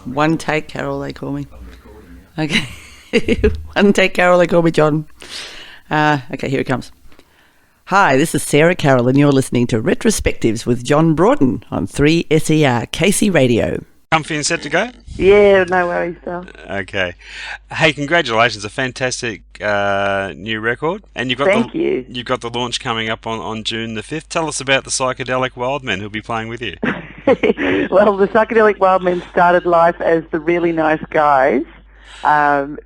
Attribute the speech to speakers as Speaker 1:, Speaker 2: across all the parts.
Speaker 1: One take, Carol, they call me. Okay. One take, Carol, they call me John. Okay, here it comes. Hi, this is Sarah Carroll, and you're listening to Retrospectives with John Broughton on 3SER KC Radio.
Speaker 2: Comfy and set to go?
Speaker 3: Yeah, no worries, Phil.
Speaker 2: Okay. Hey, congratulations! A fantastic new record, and you've got you've got the launch coming up on June the 5th. Tell us about the Psychedelic Wild Men who'll be playing with you.
Speaker 3: Well, the Psychedelic Wild Men started life as the really nice guys,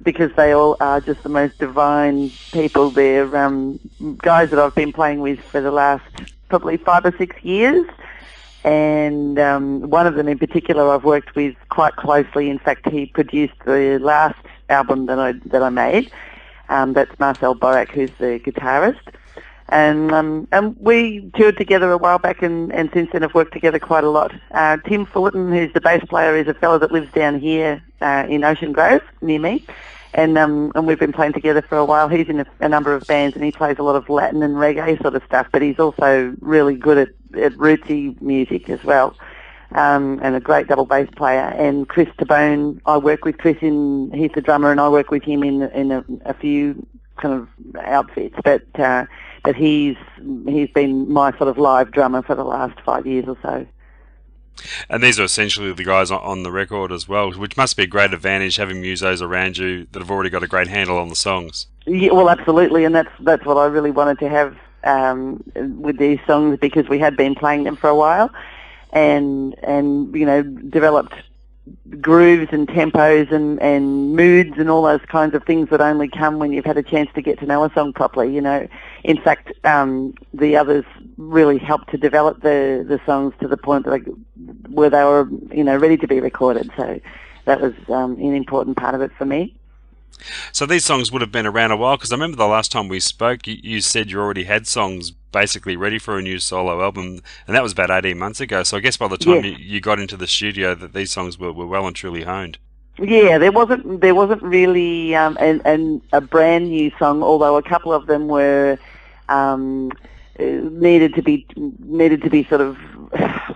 Speaker 3: because they all are just the most divine people. They're guys that I've been playing with for the last probably 5 or 6 years. And one of them in particular I've worked with quite closely. In fact, he produced the last album that I made. That's Marcel Borak, who's the guitarist. And we toured together a while back, and since then have worked together quite a lot. Tim Fullerton, who's the bass player, is a fellow that lives down here in Ocean Grove, near me. And we've been playing together for a while. He's in a number of bands, and he plays a lot of Latin and reggae sort of stuff, but he's also really good at rootsy music as well, and a great double bass player. And Chris Tabone, I work with Chris he's the drummer, and I work with him in a few kind of outfits, but he's been my sort of live drummer for the last 5 years or so.
Speaker 2: And these are essentially the guys on the record as well, which must be a great advantage, having musos around you that have already got a great handle on the songs.
Speaker 3: Yeah, well, absolutely, and that's what I really wanted to have with these songs, because we had been playing them for a while, and you know, developed grooves and tempos and moods and all those kinds of things that only come when you've had a chance to get to know a song properly, you know. In fact, the others really helped to develop the songs to the point that where they were, you know, ready to be recorded. So that was an important part of it for me.
Speaker 2: So these songs would have been around a while, because I remember the last time we spoke, you said you already had songs basically ready for a new solo album, and that was about 18 months ago. So I guess by the time you got into the studio, that these songs were well and truly honed.
Speaker 3: Yeah, there wasn't really a brand new song, although a couple of them were needed to be sort of,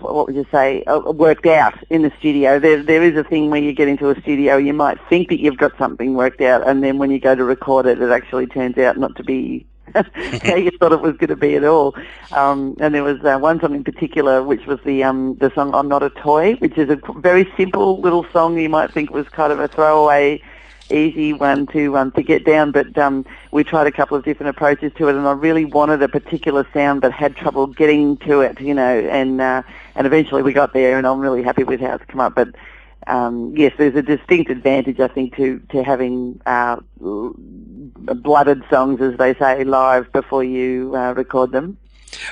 Speaker 3: what would you say, worked out in the studio. There is a thing where you get into a studio, you might think that you've got something worked out, and then when you go to record it, it actually turns out not to be how you thought it was going to be at all. And there was one song in particular, which was the song "I'm Not a Toy," which is a very simple little song. You might think was kind of a throwaway, easy one to get down, but we tried a couple of different approaches to it, and I really wanted a particular sound, but had trouble getting to it, you know, and eventually we got there, and I'm really happy with how it's come up. But yes, there's a distinct advantage, I think, to having blooded songs, as they say, live before you record them.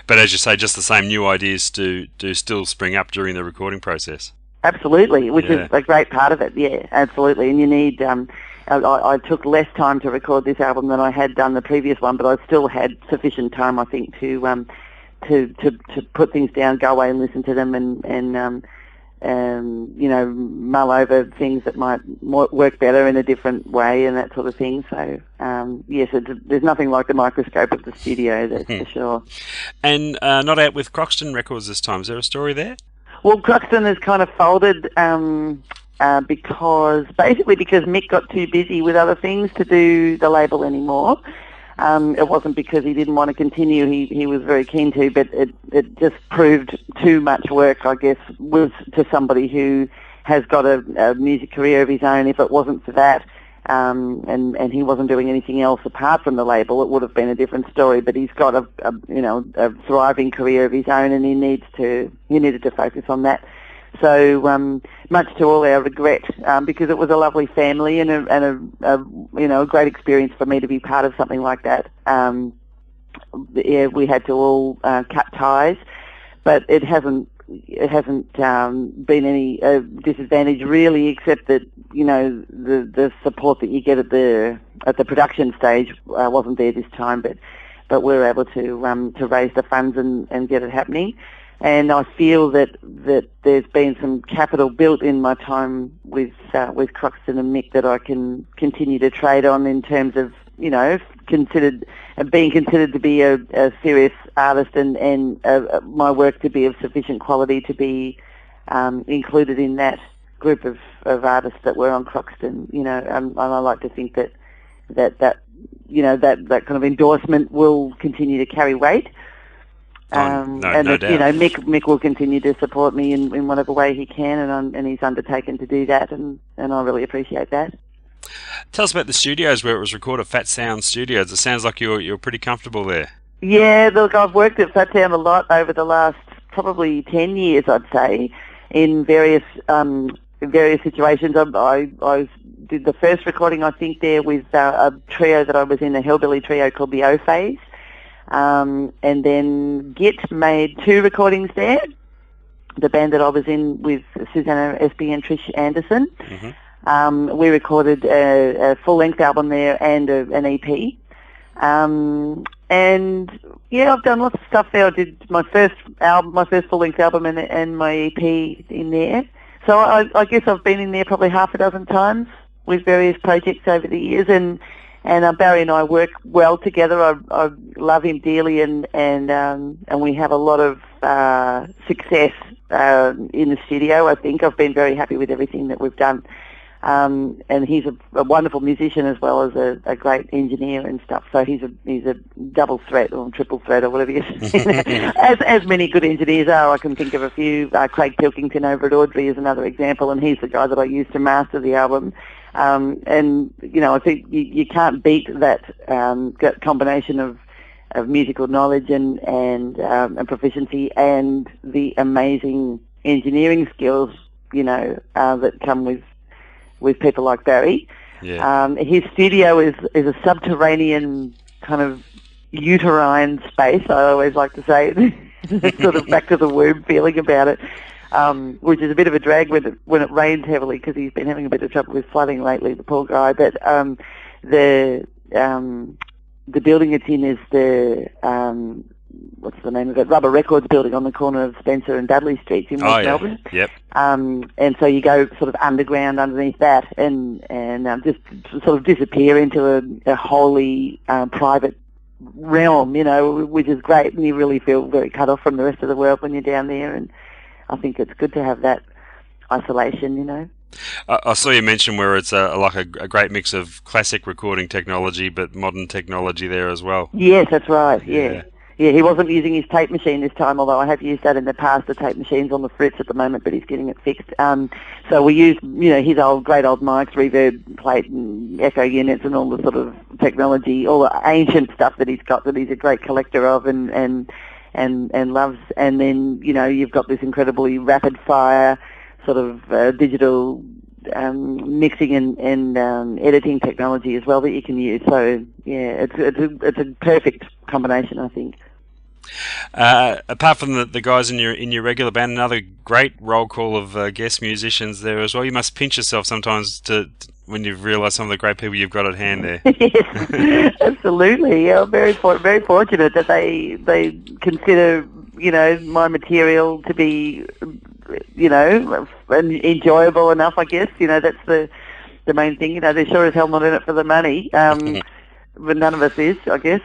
Speaker 2: But as you say, just the same new ideas do still spring up during the recording process.
Speaker 3: Absolutely, which is a great part of it. Yeah, absolutely. And you need. I took less time to record this album than I had done the previous one, but I still had sufficient time, I think, to put things down, go away and listen to them, and you know, mull over things that might work better in a different way and that sort of thing. So yes, there's nothing like the microscope of the studio, that's for sure.
Speaker 2: And not out with Croxton Records this time. Is there a story there?
Speaker 3: Well, Croxton has kind of folded because Mick got too busy with other things to do the label anymore. It wasn't because he didn't want to continue. He was very keen to, but it just proved too much work, I guess, to somebody who has got a music career of his own. If it wasn't for that, and he wasn't doing anything else apart from the label, it would have been a different story. But he's got a thriving career of his own, and he needed to focus on that. So much to all our regret, because it was a lovely family and a great experience for me to be part of something like that. We had to all cut ties, but it hasn't been any disadvantage really, except that, you know, the support that you get at the production stage wasn't there this time, but we were able to raise the funds and get it happening. And I feel that there's been some capital built in my time with Croxton and Mick that I can continue to trade on in terms of, you know, being considered to be a serious artist and my work to be of sufficient quality to be included in that group of artists that were on Croxton, and I like to think that kind of endorsement will continue to carry weight.
Speaker 2: No
Speaker 3: and
Speaker 2: doubt.
Speaker 3: Mick will continue to support me in whatever way he can, and he's undertaken to do that, and I really appreciate that.
Speaker 2: Tell us about the studios where it was recorded, Fat Sound Studios. It sounds like you're pretty comfortable there.
Speaker 3: Yeah, look, I've worked at Fat Sound a lot over the last probably 10 years, I'd say, in various situations. I did the first recording, I think, there with a trio that I was in, a hillbilly trio called the O-Phase. And then Git made 2 recordings there, the band that I was in with Susanna Espy and Trish Anderson.
Speaker 2: Mm-hmm.
Speaker 3: We recorded a full-length album there and an EP. And yeah, I've done lots of stuff there. I did my first full-length album and my EP in there. So I guess I've been in there probably half a dozen times with various projects over the years, and Barry and I work well together. I love him dearly, and we have a lot of success in the studio. I think I've been very happy with everything that we've done. And he's a wonderful musician as well as a great engineer and stuff. So he's a double threat or triple threat or whatever you say. as many good engineers are. I can think of a few. Craig Pilkington over at Audrey is another example, and he's the guy that I used to master the album. And I think you can't beat that combination of musical knowledge and proficiency and the amazing engineering skills that come with people like Barry.
Speaker 2: Yeah.
Speaker 3: His studio is a subterranean kind of uterine space, I always like to say. Sort of back to the womb feeling about it, which is a bit of a drag when it rains heavily, because he's been having a bit of trouble with flooding lately, the poor guy. But the building it's in is the what's the name of it? Rubber Records building on the corner of Spencer and Dudley Streets in West Melbourne.
Speaker 2: Yep.
Speaker 3: And so you go sort of underground underneath that and just sort of disappear into a wholly private realm, which is great, and you really feel very cut off from the rest of the world when you're down there, and I think it's good to have that isolation,
Speaker 2: I saw you mention where it's like a great mix of classic recording technology but modern technology there as well.
Speaker 3: Yes, that's right, yeah. Yeah, he wasn't using his tape machine this time, although I have used that in the past. The tape machine's on the fritz at the moment, but he's getting it fixed. So we used, his great old mics, reverb plate and echo units and all the sort of technology, all the ancient stuff that he's got that he's a great collector of and loves. And then, you've got this incredibly rapid fire sort of digital mixing and editing technology as well that you can use. So yeah, it's a perfect combination, I think.
Speaker 2: Apart from the guys in your regular band, another great roll call of guest musicians there as well. You must pinch yourself sometimes when you've realised some of the great people you've got at hand there.
Speaker 3: Yes, absolutely. Yeah, I'm very fortunate that they consider my material to be enjoyable enough. I guess that's the main thing. They're sure as hell not in it for the money. But none of us is, I guess.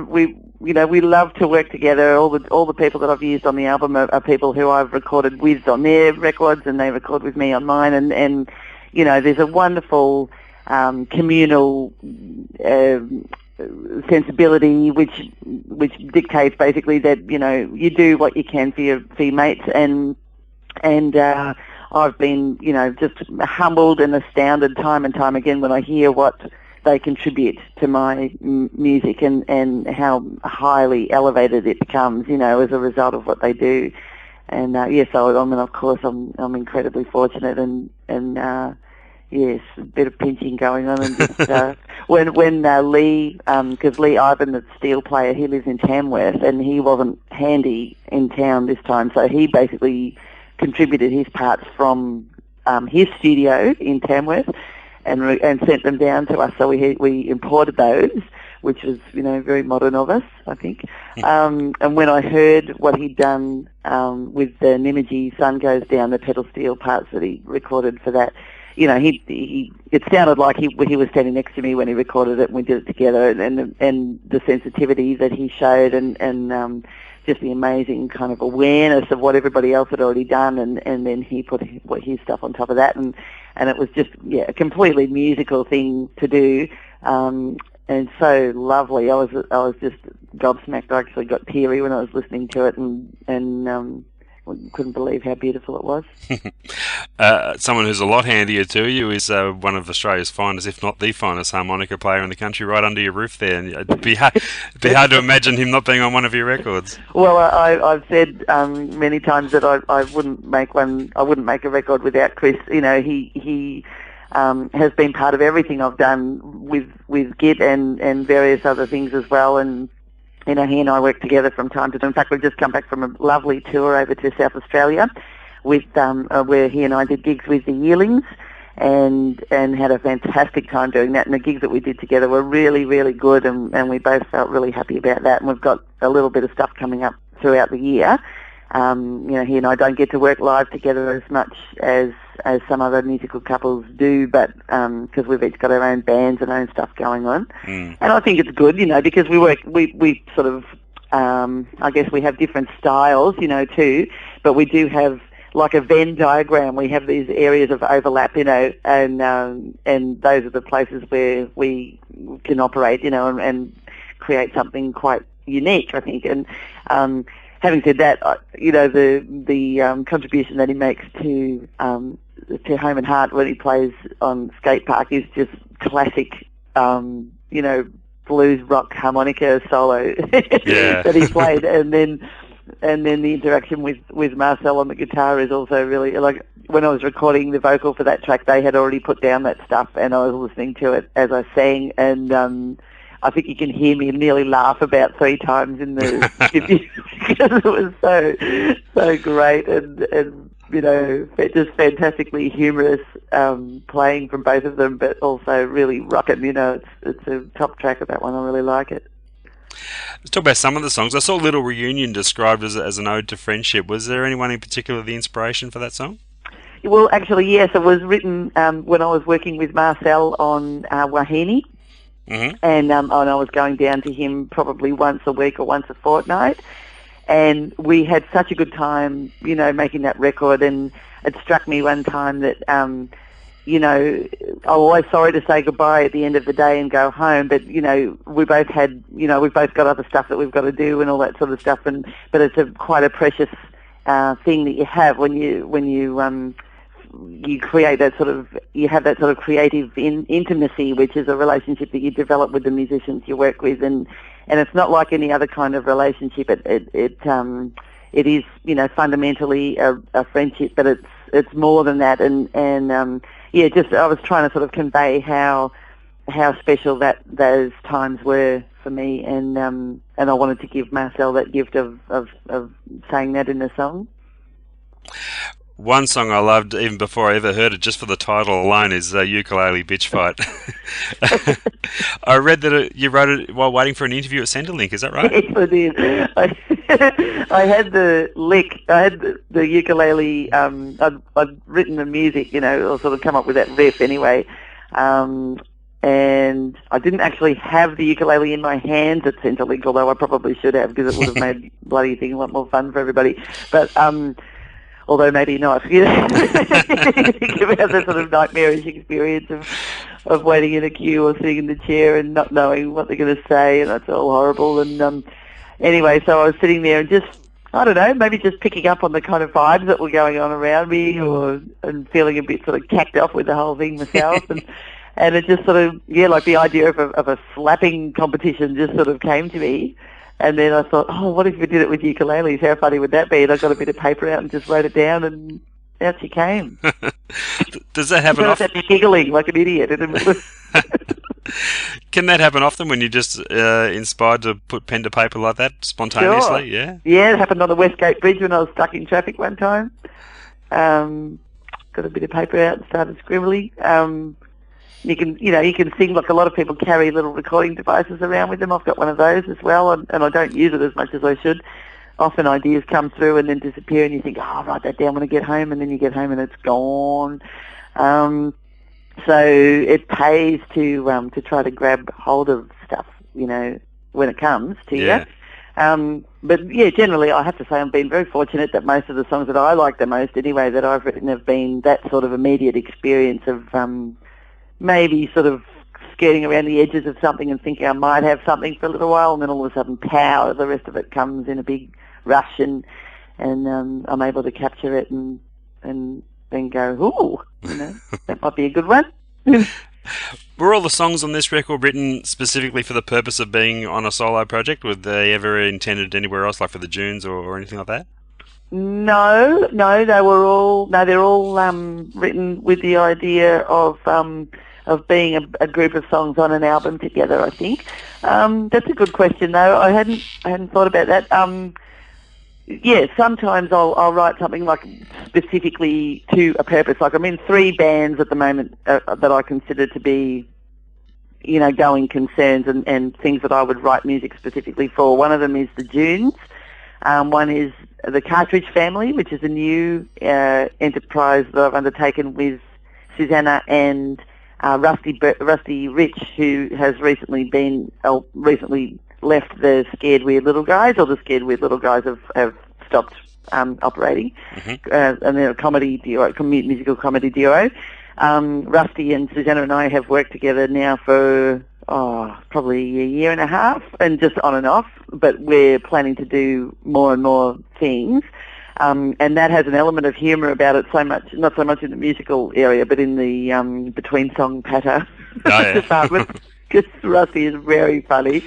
Speaker 3: We love to work together. All the people that I've used on the album are people who I've recorded with on their records, and they record with me on mine. And there's a wonderful communal sensibility which dictates basically that you do what you can for your mates, and I've been just humbled and astounded time and time again when I hear what they contribute to my music and how highly elevated it becomes, as a result of what they do. And so I mean, of course, I'm incredibly fortunate, and yes, a bit of pinching going on. And just, when Lee, because Lee Ivan, the steel player, he lives in Tamworth, and he wasn't handy in town this time, so he basically contributed his parts from his studio in Tamworth and sent them down to us. So we imported those, which was very modern of us, I think. And when I heard what he'd done with the Nymagee Sun Goes Down, the pedal steel parts that he recorded for that, it sounded like he was standing next to me when he recorded it, and we did it together, and the sensitivity that he showed and just the amazing kind of awareness of what everybody else had already done, and then he put his stuff on top of that, and it was just a completely musical thing to do, and so lovely. I was just gobsmacked. I actually got teary when I was listening to it, and couldn't believe how beautiful it was.
Speaker 2: Someone who's a lot handier to you is one of Australia's finest, if not the finest, harmonica player in the country, right under your roof there. And it'd be hard to imagine him not being on one of your records.
Speaker 3: Well, I've said many times that I wouldn't make one. I wouldn't make a record without Chris. You know, he has been part of everything I've done with Git and various other things as well. And you know, he and I work together from time to time. In fact, we've just come back from a lovely tour over to South Australia with where he and I did gigs with the Yearlings and had a fantastic time doing that. And the gigs that we did together were really, really good, and we both felt really happy about that. And we've got a little bit of stuff coming up throughout the year. You know, he and I don't get to work live together as much as some other musical couples do, but because we've each got our own bands and own stuff going on. And I think it's good, you know, because we sort of, I guess we have different styles, you know, too, but we do have like a Venn diagram. We have these areas of overlap, you know, and those are the places where we can operate, you know, and create something quite unique, I think. And having said that, you know, the contribution that he makes to Home and Heart when he plays on Skate Park is just classic, you know, blues rock harmonica solo that he played, and then the interaction with Marcel on the guitar is also really, like, when I was recording the vocal for that track, they had already put down that stuff, and I was listening to it as I sang, and I think you can hear me nearly laugh about 3 times in the interview because it was so great and you know, just fantastically humorous playing from both of them, but also really rocking. You know, it's a top track of that one. I really like it.
Speaker 2: Let's talk about some of the songs. I saw Little Reunion described as an ode to friendship. Was there anyone in particular the inspiration for that song?
Speaker 3: Well, actually, yes. It was written when I was working with Marcel on Wahine.
Speaker 2: Mm-hmm.
Speaker 3: And I was going down to him probably once a week or once a fortnight, and we had such a good time, you know, making that record. And it struck me one time that, you know, I'm always sorry to say goodbye at the end of the day and go home, but you know, we both had, you know, we've both got other stuff that we've got to do and all that sort of stuff. But it's quite a precious thing that you have when you create that sort of, you have that sort of creative intimacy, which is a relationship that you develop with the musicians you work with, and it's not like any other kind of relationship. It is, you know, fundamentally a friendship, but it's more than that. And just I was trying to sort of convey how special those times were for me, and I wanted to give Marcel that gift of saying that in the song.
Speaker 2: One song I loved even before I ever heard it, just for the title alone, is Ukulele Bitch Fight. I read that you wrote it while waiting for an interview at Centrelink, is that right?
Speaker 3: Yes, I did. I had the lick, I had the ukulele, I'd written the music, you know, or sort of come up with that riff anyway, and I didn't actually have the ukulele in my hands at Centrelink, although I probably should have, because it would have made the bloody thing a lot more fun for everybody. But although maybe not. You know? Think about that sort of nightmarish experience of waiting in a queue or sitting in the chair and not knowing what they're going to say, and that's all horrible. And anyway, so I was sitting there and just, I don't know, maybe just picking up on the kind of vibes that were going on around me, and feeling a bit sort of cacked off with the whole thing myself. And it just sort of, like the idea of a slapping competition just sort of came to me. And then I thought, what if we did it with ukuleles? How funny would that be? And I got a bit of paper out and just wrote it down, and out she came.
Speaker 2: Does that happen often?
Speaker 3: I was giggling like an idiot.
Speaker 2: Can that happen often when you're just inspired to put pen to paper like that spontaneously?
Speaker 3: Sure.
Speaker 2: Yeah.
Speaker 3: Yeah, it happened on the Westgate Bridge when I was stuck in traffic one time. Got a bit of paper out and started scribbling. You can sing, like a lot of people carry little recording devices around with them. I've got one of those as well, and I don't use it as much as I should. Often ideas come through and then disappear, and you think, I'll write that down when I get home, and then you get home and it's gone. So it pays to try to grab hold of stuff, you know, when it comes to you. But yeah, generally I have to say I've been very fortunate that most of the songs that I like the most anyway that I've written have been that sort of immediate experience of maybe sort of skirting around the edges of something and thinking I might have something for a little while, and then all of a sudden, pow, the rest of it comes in a big rush, and I'm able to capture it and then go, ooh, that might be a good one.
Speaker 2: Were all the songs on this record written specifically for the purpose of being on a solo project? Were they ever intended anywhere else, like for the Dunes or anything like that?
Speaker 3: No, they're all written with the idea of being a group of songs on an album together, I think. That's a good question, though. I hadn't thought about that. Yeah, sometimes I'll write something like specifically to a purpose. Like I'm in 3 bands at the moment that I consider to be, going concerns and things that I would write music specifically for. One of them is the Dunes. One is the Cartridge Family, which is a new enterprise that I've undertaken with Susanna and Rusty Rich, who has recently left the Scared Weird Little Guys, or the Scared Weird Little Guys have stopped operating, and they're a comedy duo, musical comedy duo. Rusty and Susanna and I have worked together now for probably a year and a half, and just on and off, but we're planning to do more and more things. And that has an element of humour about it, not so much in the musical area, but in the between song patter department. Because Rusty is very funny,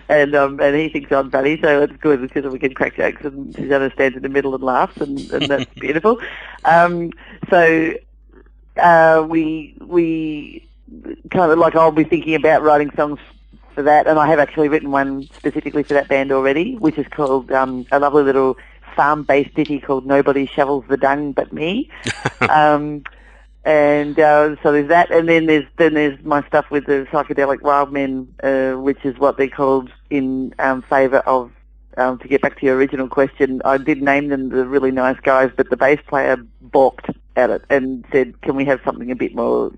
Speaker 3: and he thinks I'm funny, so it's good because we can crack jokes, and Susanna stands in the middle and laughs, and that's beautiful. So we kind of I'll be thinking about writing songs for that, and I have actually written one specifically for that band already, which is called a lovely little farm-based ditty called "Nobody Shovels the Dung But Me." And so there's that, and then there's my stuff with the Psychedelic Wild Men, which is what they're called in favour of. To get back to your original question, I did name them the Really Nice Guys, but the bass player balked at it and said, "Can we have something a bit more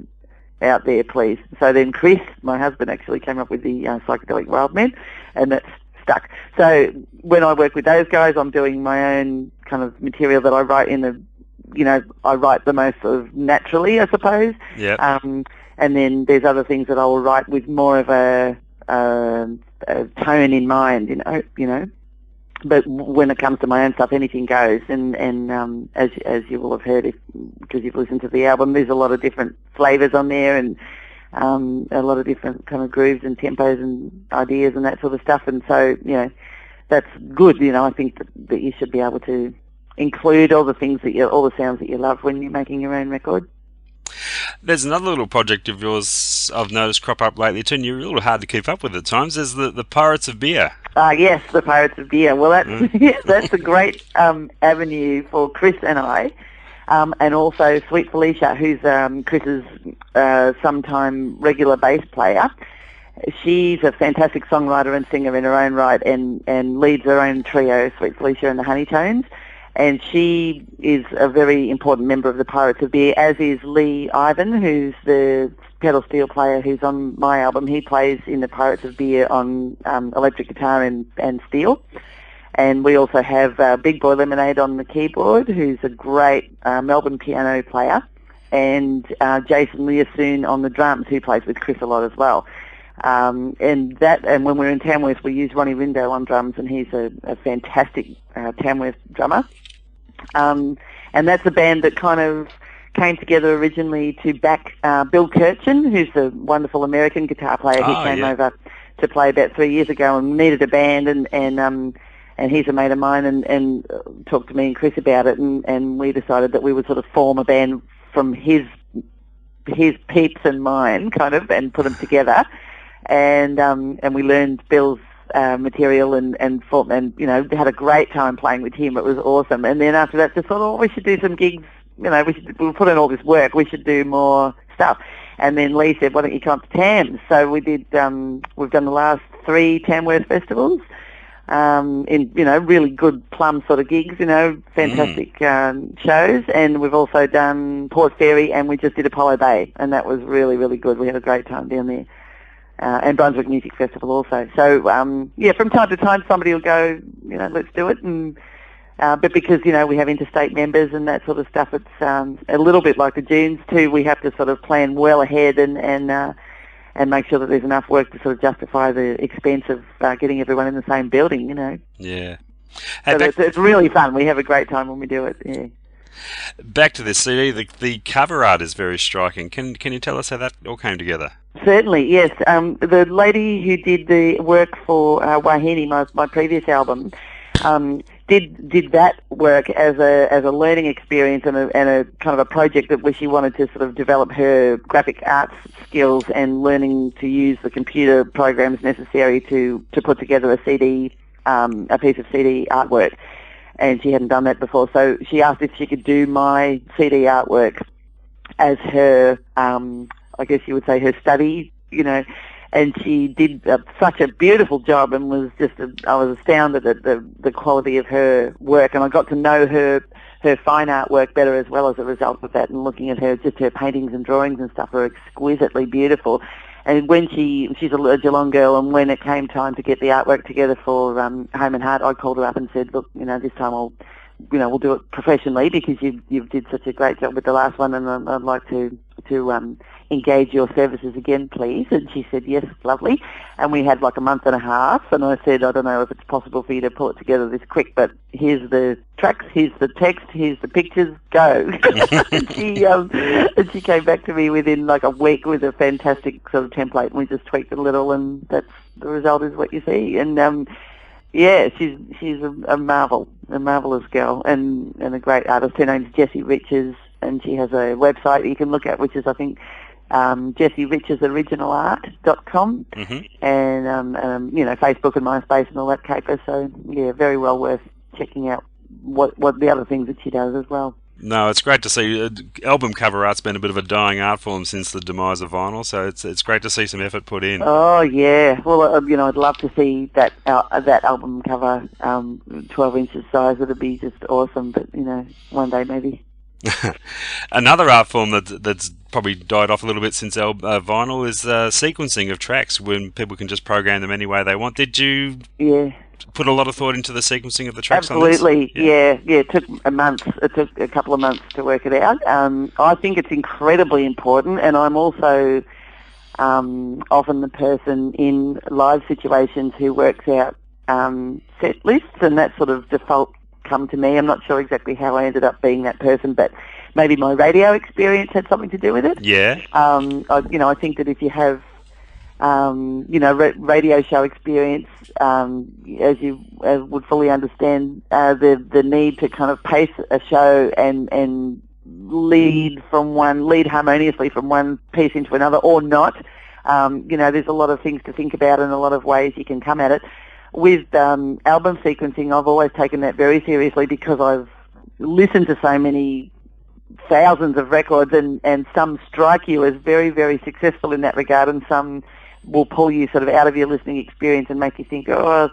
Speaker 3: out there, please?" So then Chris, my husband, actually came up with the Psychedelic Wild Men, and that's stuck. So when I work with those guys, I'm doing my own kind of material that I write I write the most sort of naturally, I suppose.
Speaker 2: Yeah.
Speaker 3: And then there's other things that I will write with more of a tone in mind, But when it comes to my own stuff, anything goes. And as you will have heard, because you've listened to the album, there's a lot of different flavours on there, and a lot of different kind of grooves and tempos and ideas and that sort of stuff. And so, that's good. I think that you should be able to include all the sounds that you love when you're making your own record.
Speaker 2: There's another little project of yours I've noticed crop up lately too, and you're a little hard to keep up with at times. There's the Pirates of Beer.
Speaker 3: Yes, the Pirates of Beer. Well, that's a great avenue for Chris and I, and also Sweet Felicia, who's Chris's sometime regular bass player. She's a fantastic songwriter and singer in her own right, and leads her own trio, Sweet Felicia and the Honeytones. And she is a very important member of the Pirates of Beer, as is Lee Ivan, who's the pedal steel player who's on my album. He plays in the Pirates of Beer on electric guitar and steel. And we also have Big Boy Lemonade on the keyboard, who's a great Melbourne piano player, and Jason Leasoon on the drums, who plays with Chris a lot as well. And when we're in Tamworth, we use Ronnie Rindo on drums, and he's a fantastic Tamworth drummer. And that's a band that kind of came together originally to back Bill Kirchen, who's a wonderful American guitar player who came over to play about 3 years ago and needed a band, and he's a mate of mine, and talked to me and Chris about it, and we decided that we would sort of form a band from his peeps and mine, kind of, and put them together. And we learned Bill's material and had a great time playing with him. It was awesome. And then after that, just thought, we should do some gigs. We'll put in all this work. We should do more stuff. And then Lee said, "Why don't you come to Tams?" So we did. We've done the last 3 Tamworth festivals. In really good plum sort of gigs. Fantastic shows. And we've also done Port Fairy, and we just did Apollo Bay, and that was really, really good. We had a great time down there. and Brunswick Music Festival also. So, from time to time somebody will go, let's do it. And but because, we have interstate members and that sort of stuff, it's a little bit like the Dunes too. We have to sort of plan well ahead and make sure that there's enough work to sort of justify the expense of getting everyone in the same building,
Speaker 2: Yeah.
Speaker 3: So it's really fun. We have a great time when we do it, yeah.
Speaker 2: Back to this CD, the cover art is very striking. Can you tell us how that all came together?
Speaker 3: Certainly, yes. The lady who did the work for Wahine, my previous album, did that work as a learning experience and a kind of a project that where she wanted to sort of develop her graphic arts skills and learning to use the computer programs necessary to put together a piece of CD artwork. And she hadn't done that before, so she asked if she could do my CD artwork as her, I guess you would say, her study, and she did such a beautiful job, and I was astounded at the quality of her work, and I got to know her fine artwork better as well as a result of that, and looking at her paintings and drawings and stuff are exquisitely beautiful. And when she's a Geelong girl, and when it came time to get the artwork together for Home and Heart, I called her up and said, look, this time we'll do it professionally because you did such a great job with the last one, and I'd like to engage your services again, please. And she said, yes, lovely. And we had like a month and a half, and I said, I don't know if it's possible for you to pull it together this quick, but here's the tracks, here's the text, here's the pictures, go. And she came back to me within like a week with a fantastic sort of template, and we just tweaked it a little, and the result is what you see. And she's a marvelous girl, and a great artist. Her name's Jessie Riches, and she has a website that you can look at, which is, I think, jessiericesoriginalart.com, and Facebook and MySpace and all that caper. So yeah, very well worth checking out what the other things that she does as well.
Speaker 2: No, it's great to see. Album cover art's been a bit of a dying art form since the demise of vinyl, so it's great to see some effort put in.
Speaker 3: Oh yeah, well I'd love to see that album cover, 12 inches size. It'd be just awesome. But one day maybe.
Speaker 2: Another art form that's probably died off a little bit since vinyl is sequencing of tracks, when people can just program them any way they want. Did you put a lot of thought into the sequencing of the tracks?
Speaker 3: Absolutely, yeah. It took a month. It took a couple of months to work it out. I think it's incredibly important, and I'm also often the person in live situations who works out set lists, and that sort of default come to me. I'm not sure exactly how I ended up being that person, but maybe my radio experience had something to do with it.
Speaker 2: Yeah.
Speaker 3: I think that if you have, radio show experience, as you would fully understand, the need to kind of pace a show and lead harmoniously from one piece into another, or not. There's a lot of things to think about and a lot of ways you can come at it. With album sequencing, I've always taken that very seriously because I've listened to so many thousands of records, and some strike you as very, very successful in that regard, and some will pull you sort of out of your listening experience and make you think, I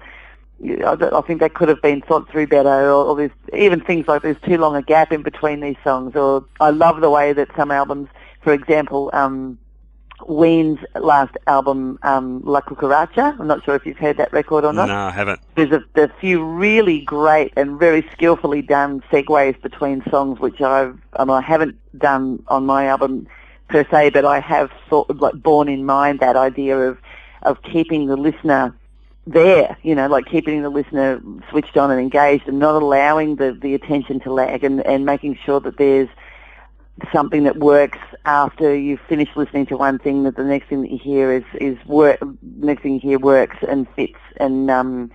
Speaker 3: think that could have been thought through better, or there's even things like there's too long a gap in between these songs. Or I love the way that some albums, for example, Ween's last album, La Cucaracha. I'm not sure if you've heard that record or not.
Speaker 2: No, I haven't.
Speaker 3: There's a few really great and very skillfully done segues between songs, which I haven't done on my album per se, but I have borne in mind that idea of keeping the listener there, keeping the listener switched on and engaged, and not allowing the attention to lag, and making sure that there's something that works after you've finished listening to one thing, that the next thing that you hear next thing you hear works and fits and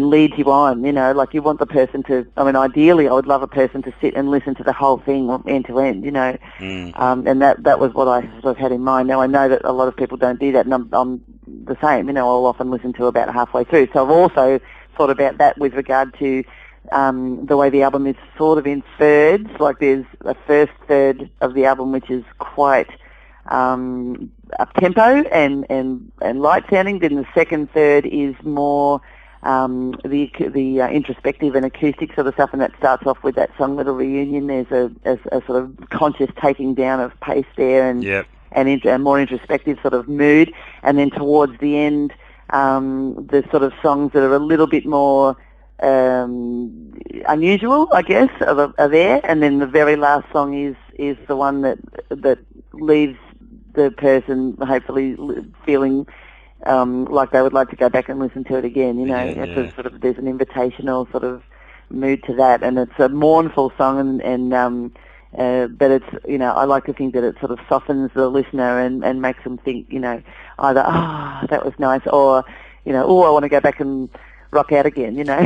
Speaker 3: leads you on. You want the person to. Ideally, I would love a person to sit and listen to the whole thing end to end. And that was what I sort of had in mind. Now I know that a lot of people don't do that, and I'm the same. I'll often listen to about halfway through. So I've also thought about that with regard to the way the album is sort of in thirds. Like there's a first third of the album which is quite up tempo and light sounding. Then the second third is more the introspective and acoustic sort of stuff, and that starts off with that song Little Reunion. There's a sort of conscious taking down of pace there, and
Speaker 2: yep.
Speaker 3: a more introspective sort of mood. And then towards the end, the sort of songs that are a little bit more unusual, I guess, are there. And then the very last song is the one that leaves the person hopefully feeling like they would like to go back and listen to it again. You know, it's a sort of, there's an invitational sort of mood to that, and it's a mournful song, but it's, you know, I like to think that it sort of softens the listener and makes them think, you know, either, that was nice, or, you know, I want to go back and rock out again, you know.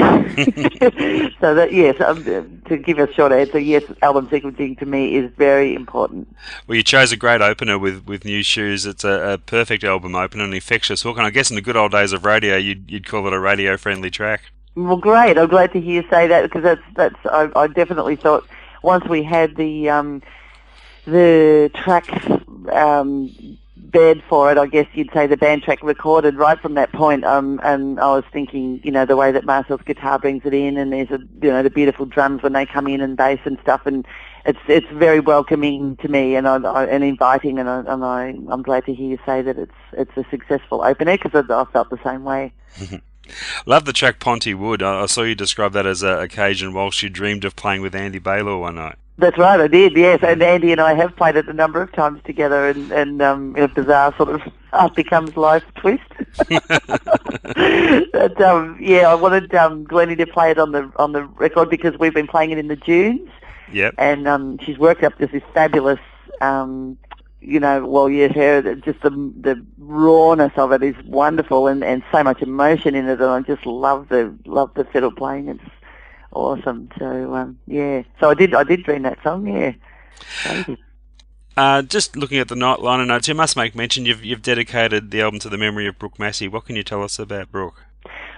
Speaker 3: So that, yes, to give a short answer, yes, album sequencing to me is very important.
Speaker 2: Well, you chose a great opener with New Shoes. It's a perfect album opener, an infectious hook, and I guess in the good old days of radio, you'd call it a radio-friendly track.
Speaker 3: Well, great. I'm glad to hear you say that, because I definitely thought once we had the track bed for it, I guess you'd say the band track recorded right from that point, and I was thinking, you know, the way that Marcel's guitar brings it in, and there's the beautiful drums when they come in, and bass and stuff, and it's very welcoming to me and inviting, and I'm glad to hear you say that it's a successful opener, because I felt the same way.
Speaker 2: Love the track Ponty Wood. I saw you describe that as an occasion whilst you dreamed of playing with Andy Baylor one night.
Speaker 3: That's right, I did, yes. And Andy and I have played it a number of times together, and in a bizarre sort of art becomes life twist. But I wanted Glennie to play it on the record because we've been playing it in the Dunes.
Speaker 2: Yep.
Speaker 3: And she's worked up just this fabulous, you know, well, you hear just the rawness of it is wonderful, and so much emotion in it, and I just love the fiddle playing. It's awesome. So so I did dream that song. Yeah. Crazy.
Speaker 2: Just looking at the liner notes, you must make mention you've dedicated the album to the memory of Brooke Massey. What can you tell us about Brooke?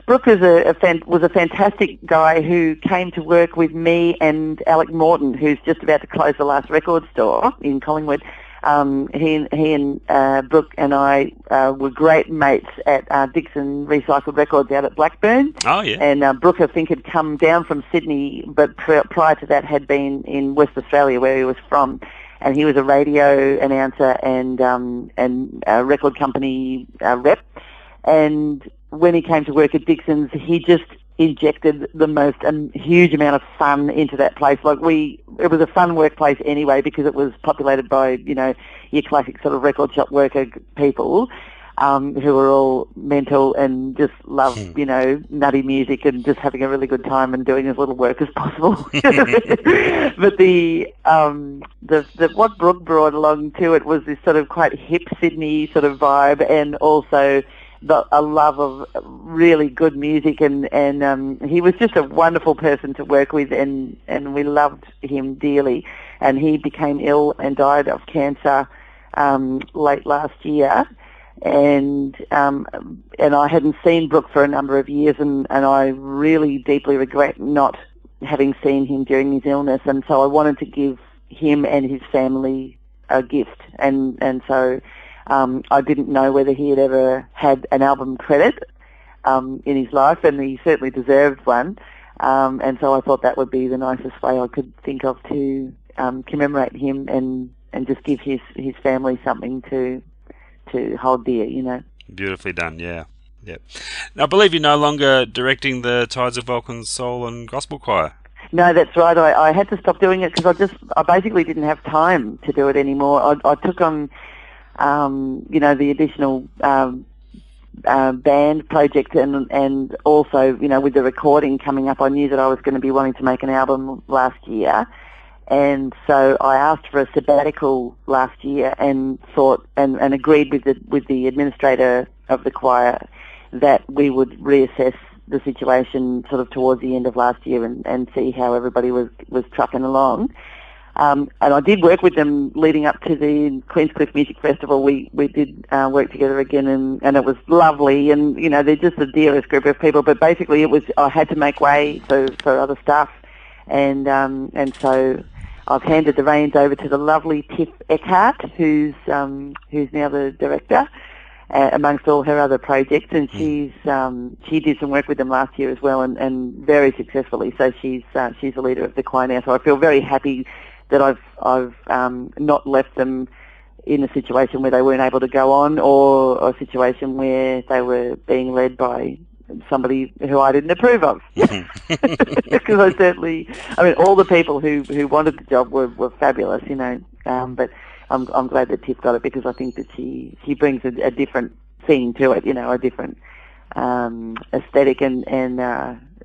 Speaker 3: Brooke was a fantastic guy who came to work with me and Alec Morton, who's just about to close the last record store in Collingwood. He and Brooke and I were great mates at Dixon Recycled Records out at Blackburn.
Speaker 2: Oh, yeah.
Speaker 3: And Brooke, I think, had come down from Sydney, but prior to that had been in West Australia, where he was from. And he was a radio announcer and a record company rep. And when he came to work at Dixon's, he just injected the most huge amount of fun into that place. It was a fun workplace anyway, because it was populated by, you know, your classic sort of record shop worker people who were all mental and just loved, you know, nutty music and just having a really good time and doing as little work as possible. But what Brooke brought along to it was this sort of quite hip Sydney sort of vibe, and also a love of really good music, and he was just a wonderful person to work with, and we loved him dearly. And he became ill and died of cancer late last year, and I hadn't seen Brooke for a number of years, and I really deeply regret not having seen him during his illness, and so I wanted to give him and his family a gift, and so I didn't know whether he had ever had an album credit in his life, and he certainly deserved one. And so I thought that would be the nicest way I could think of to commemorate him and just give his family something to hold dear, you know.
Speaker 2: Beautifully done, yeah. Yep. Now, I believe you're no longer directing the Tides of Vulcan's Soul and Gospel Choir.
Speaker 3: No, that's right. I had to stop doing it because I basically didn't have time to do it anymore. I took on you know, the additional band project, and also, you know, with the recording coming up, I knew that I was going to be wanting to make an album last year, and so I asked for a sabbatical last year and thought and agreed with the administrator of the choir that we would reassess the situation sort of towards the end of last year and see how everybody was trucking along. And I did work with them leading up to the Queenscliff Music Festival. We did work together again, and it was lovely. And, you know, they're just the dearest group of people. But basically, I had to make way for other stuff, and so I've handed the reins over to the lovely Tiff Eckhart, who's now the director, amongst all her other projects. And she did some work with them last year as well, and very successfully. So she's the leader of the choir now. So I feel very happy that I've not left them in a situation where they weren't able to go on, or a situation where they were being led by somebody who I didn't approve of. Because I mean, all the people who wanted the job were fabulous, you know. But I'm glad that Tiff got it, because I think that she brings a different thing to it, you know, a different aesthetic and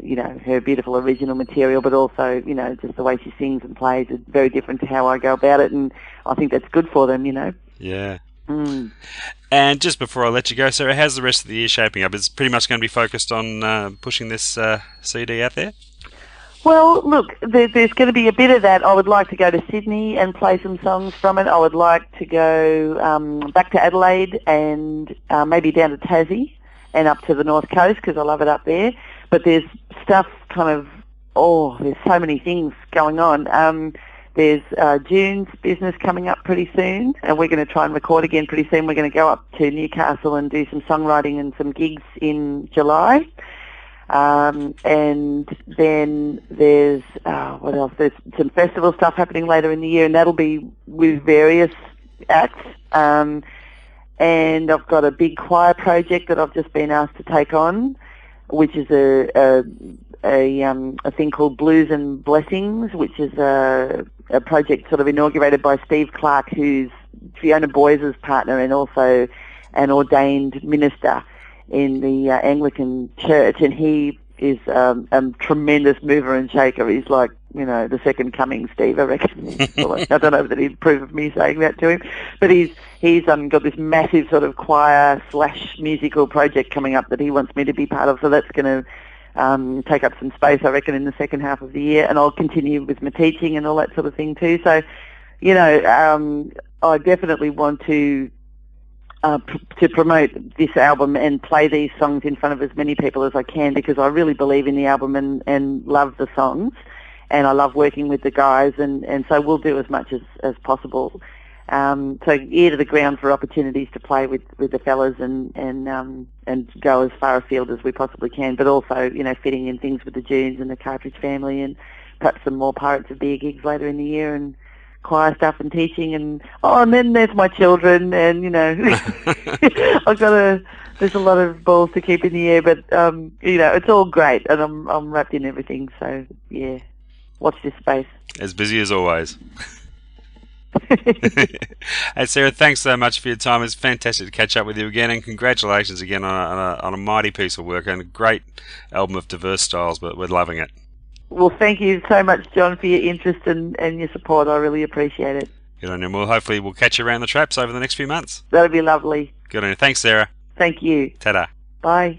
Speaker 3: you know, her beautiful original material, but also, you know, just the way she sings and plays is very different to how I go about it, and I think that's good for them, you know.
Speaker 2: Yeah.
Speaker 3: Mm.
Speaker 2: And just before I let you go, Sarah, how's the rest of the year shaping up? It's pretty much going to be focused on pushing this CD out there?
Speaker 3: Well, look, there's going to be a bit of that. I would like to go to Sydney and play some songs from it. I would like to go back to Adelaide and maybe down to Tassie and up to the North Coast, because I love it up there. But there's stuff there's so many things going on. There's June's business coming up pretty soon, and we're going to try and record again pretty soon. We're going to go up to Newcastle and do some songwriting and some gigs in July. And then there's, what else? There's some festival stuff happening later in the year, and that'll be with various acts. And I've got a big choir project that I've just been asked to take on, which is a thing called Blues and Blessings, which is a project sort of inaugurated by Steve Clark, who's Fiona Boyce's partner and also an ordained minister in the Anglican Church, and he is a tremendous mover and shaker. He's like, you know, the second coming, Steve, I reckon. Well, I don't know that he'd approve of me saying that to him, but he's got this massive sort of choir / musical project coming up that he wants me to be part of, so that's going to take up some space, I reckon, in the second half of the year, and I'll continue with my teaching and all that sort of thing too. So, you know, I definitely want to promote this album and play these songs in front of as many people as I can, because I really believe in the album and love the songs, and I love working with the guys, and so we'll do as much as possible. So ear to the ground for opportunities to play with the fellas and go as far afield as we possibly can, but also, you know, fitting in things with the Junes and the Cartridge family, and perhaps some more Pirates of Beer gigs later in the year, and choir stuff and teaching, and then there's my children, and, you know, there's a lot of balls to keep in the air, but you know, it's all great, and I'm wrapped in everything. So yeah, watch this space. As
Speaker 2: busy as always. Hey Sarah, thanks so much for your time. It's fantastic to catch up with you again, and congratulations again on a mighty piece of work and a great album of diverse styles, but we're loving it. Well, thank you so much, John, for your interest and your support. I really appreciate it. Good on you. Well, hopefully we'll catch you around the traps over the next few months. That'd be lovely. Good on you. Thanks, Sarah. Thank you. Ta-da. Bye.